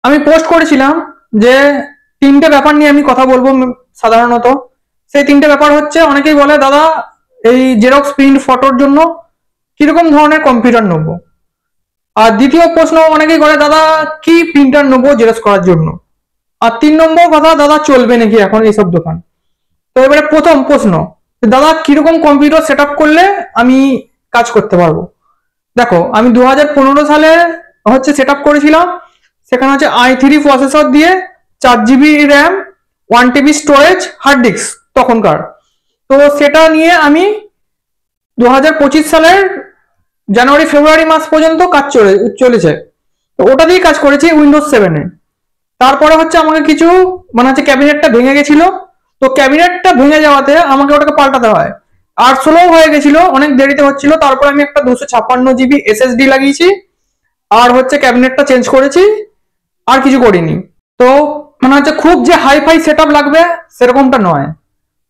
আমি পোস্ট করেছিলাম যে তিনটে ব্যাপার নিয়ে আমি কথা বলবো সাধারণত। সেই তিনটে ব্যাপার হচ্ছে, অনেকেই বলে দাদা এই জেরক্স প্রিন্ট ফটোর জন্য কিরকম ধরনের কম্পিউটার নেবো। আর দ্বিতীয় প্রশ্ন অনেকেই করে, দাদা কি প্রিন্টার নেবো জেরক্স করার জন্য। আর 3 নম্বর কথা, দাদা চলবে নাকি এখন এইসব দোকান। তো এবারে প্রথম প্রশ্ন, দাদা কিরকম কম্পিউটার সেট করলে আমি কাজ করতে পারবো। দেখো, আমি 2015 সালে হচ্ছে সেট করেছিলাম। সেখানে হচ্ছে i3 প্রসেসর দিয়ে 4 GB RAM, 1 TB storage, hard disk তখনকার। তো সেটা নিয়ে আমি 2025 সালের জানুয়ারি ফেব্রুয়ারি মাস পর্যন্ত কাজ চলেছে। তো ওটা দিয়ে কাজ করেছি উইন্ডোজ 7-এ। তারপরে হচ্ছে আমাকে কিছু ক্যাবিনেটটা ভেঙে গেছিল। তো ক্যাবিনেটটা ভেঙে যাওয়াতে আমাকে ওটাকে পাল্টাতে হয়, আর স্লো হয়ে গেছিল, অনেক দেরিতে হচ্ছিল। তারপরে আমি একটা 256 GB SSD লাগিয়েছি, আর হচ্ছে ক্যাবিনেটটা চেঞ্জ করেছি, আর কিছু করিনি। তো খুব যে হাই ফাই সেট লাগবে সেরকমটা নয়,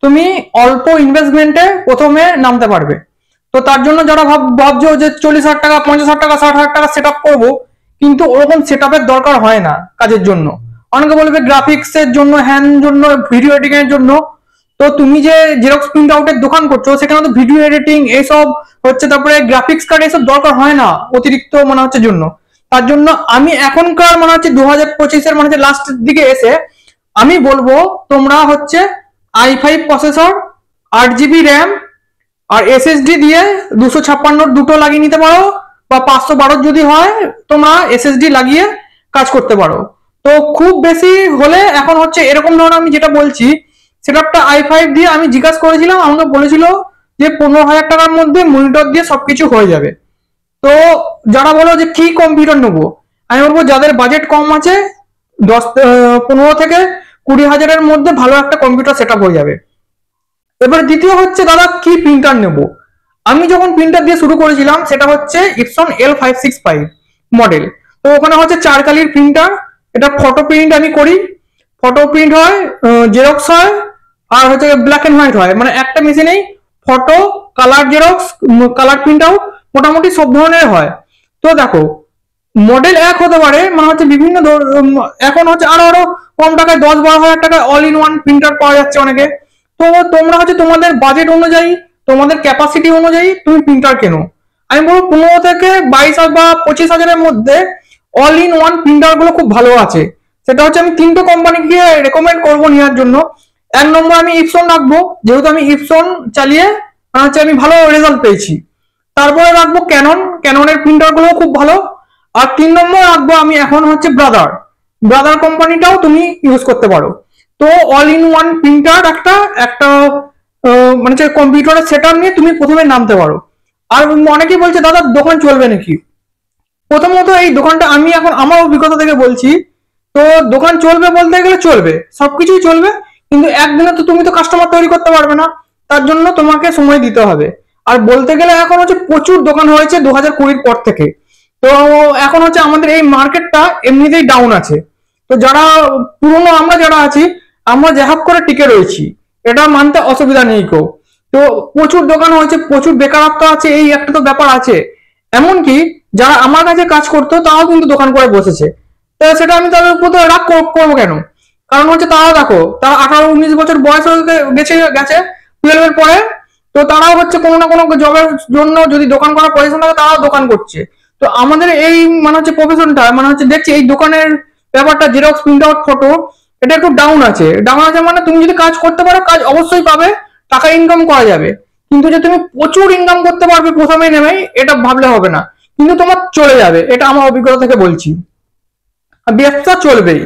তুমি অল্প ইনভেস্টমেন্টে প্রথমে নামতে পারবে। তো তার জন্য যারা ভাবছো যে 40,000 টাকা, 50,000 টাকা, 60,000 টাকা সেট করবো, কিন্তু ওরকম সেট দরকার হয় না কাজের জন্য। অনেকে বলবে গ্রাফিক্স এর জন্য, হ্যান জন্য, ভিডিও এডিটিং এর জন্য। তো তুমি যে জেরক্স প্রিন্ট আউটের দোকান করছো, সেখানে তো ভিডিও এডিটিং এইসব হচ্ছে, তারপরে গ্রাফিক্স কার্ড এইসব দরকার হয় না অতিরিক্ত জন্য। তার জন্য আমি এখনকার 2025-এর লাস্টের দিকে এসে আমি বলবো, তোমরা হচ্ছে i5 প্রসেসর, 8 GB র্যাম, আর SSD দিয়ে 256 দুটো লাগিয়ে নিতে পারো, বা 512 যদি হয় তোমরা SSD লাগিয়ে কাজ করতে পারো। তো খুব বেশি হলে এখন হচ্ছে এরকম ধরনের, আমি যেটা বলছি সেটআপটা i5 দিয়ে আমি জিজ্ঞাসা করেছিলাম, আমাকে বলেছিল যে 15,000 টাকার মধ্যে মনিটর দিয়ে সবকিছু হয়ে যাবে। তো যারা বলো যে কি কম্পিউটার নেবো, আমি বলবো যাদের বাজেট কম আছে, 15 থেকে 20,000-এর মধ্যে ভালো একটা কম্পিউটার সেট হয়ে যাবে। এবার দ্বিতীয় হচ্ছে, দাদা কি প্রিন্টার নেব। আমি যখন প্রিন্টার দিয়ে শুরু করেছিলাম, সেটা হচ্ছে ইপসন L565 মডেল। তো ওখানে হচ্ছে 4 কালির প্রিন্টার। এটা ফটো প্রিন্ট আমি করি, ফটো প্রিন্ট হয়, জেরক্স হয়, আর হচ্ছে ব্ল্যাক এন্ড হোয়াইট হয়। একটা মেশিনেই photo, colour xerox, colour print out মোটামুটি সব ধরনের হয়। তো দেখো, মডেল এক হতে পারে, বিভিন্ন এখন হচ্ছে আরো আরো কম টাকায় 10-12 হাজার টাকায় অল ইন ওয়ান প্রিন্টার পাওয়া যাচ্ছে অনেকে। তো তোমরা হচ্ছে তোমাদের বাজেট অনুযায়ী, তোমাদের ক্যাপাসিটি অনুযায়ী তুমি প্রিন্টার কেনো। আমি বলবো 15 থেকে 22 বা 25 হাজারের মধ্যে অল ইন ওয়ান প্রিন্টার গুলো খুব ভালো আছে। সেটা হচ্ছে আমি 3টে কোম্পানিকে রেকমেন্ড করবো নেওয়ার জন্য। 1 নম্বর আমি ইপসন রাখবো, যেহেতু আমি ইপসন চালিয়ে আমি ভালো রেজাল্ট পেয়েছি। তারপরে রাখবো ক্যাননের প্রিন্টার গুলো খুব ভালো। আর 3 নম্বর রাখবো আমি এখন হচ্ছে ব্রাদার কোম্পানিটাও তুমি ইউজ করতে পারো। তো অল ইন ওয়ান প্রিন্টার একটা একটা কম্পিউটারের সেটআপ নিয়ে তুমি প্রথমে নামতে পারো। আর অনেকেই বলছে, দাদা দোকান চলবে নাকি। প্রথমত এই দোকানটা আমি এখন আমার অভিজ্ঞতা থেকে বলছি, তো দোকান চলবে বলতে গেলে চলবে, সবকিছুই চলবে, কিন্তু একদিনে তো তুমি তো কাস্টমার তৈরি করতে পারবে না। তার জন্য তোমাকে সময় দিতে হবে। আর বলতে গেলে এখন হচ্ছে প্রচুর দোকান হয়েছে 2020-এর পর থেকে। তো এখন হচ্ছে আমাদের এই মার্কেটটা এমনিতেই ডাউন আছে। তো যারা পুরনো, আমরা যারা আছি, আমরা যা করে টিকে রয়েছি, এটা মানতে অসুবিধা নেই কেউ। তো প্রচুর দোকান হয়েছে, প্রচুর বেকারত্ব আছে, এই একটা তো ব্যাপার আছে। এমনকি যারা আমার কাছে কাজ করতো তারাও কিন্তু দোকান করে বসেছে। তো সেটা আমি তাদের উপর রাগ করবো কেন। কারণ হচ্ছে তারা দেখো, তারা 18-19 বছর বয়স হয়ে গেছে 12-এর পরে। তো তারাও হচ্ছে কোনো না কোনো জবের জন্য, যদি দোকান করার পজিশন থাকে, তারাও দোকান করছে। তো আমাদের এই প্রফেশনটা দেখছি এই দোকানের ব্যাপারটা, জেরক্স, প্রিন্ট আউট, ফটো, এটা একটু ডাউন আছে। তুমি যদি কাজ করতে পারো, কাজ অবশ্যই পাবে, টাকা ইনকাম করা যাবে। কিন্তু যে তুমি প্রচুর ইনকাম করতে পারবে প্রথমে নেমে, এটা ভাবলে হবে না। কিন্তু তোমার চলে যাবে, এটা আমার অভিজ্ঞতা থেকে বলছি। আর ব্যবসা চলবেই,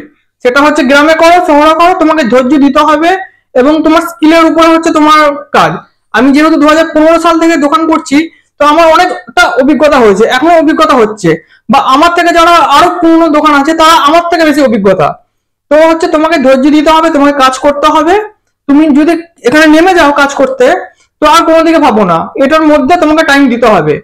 সেটা হচ্ছে গ্রামে করো, শহরে করো, তোমাকে ধৈর্য দিতে হবে এবং তোমার স্কিলের উপরে হচ্ছে তোমার কাজ। আমি যেহেতু 2015 সাল থেকে দোকান করছি, তো আমার অনেকটা অভিজ্ঞতা হয়েছে, এখনো অভিজ্ঞতা হচ্ছে। বা আমার থেকে যারা আরো পুরনো দোকান আছে, তারা আমার থেকে বেশি অভিজ্ঞতা। তো হচ্ছে তোমাকে ধৈর্য দিতে হবে, তোমাকে কাজ করতে হবে। তুমি যদি এখানে নেমে যাও কাজ করতে, তো আর কোনো দিকে ভাবো না, এটার মধ্যে তোমাকে টাইম দিতে হবে।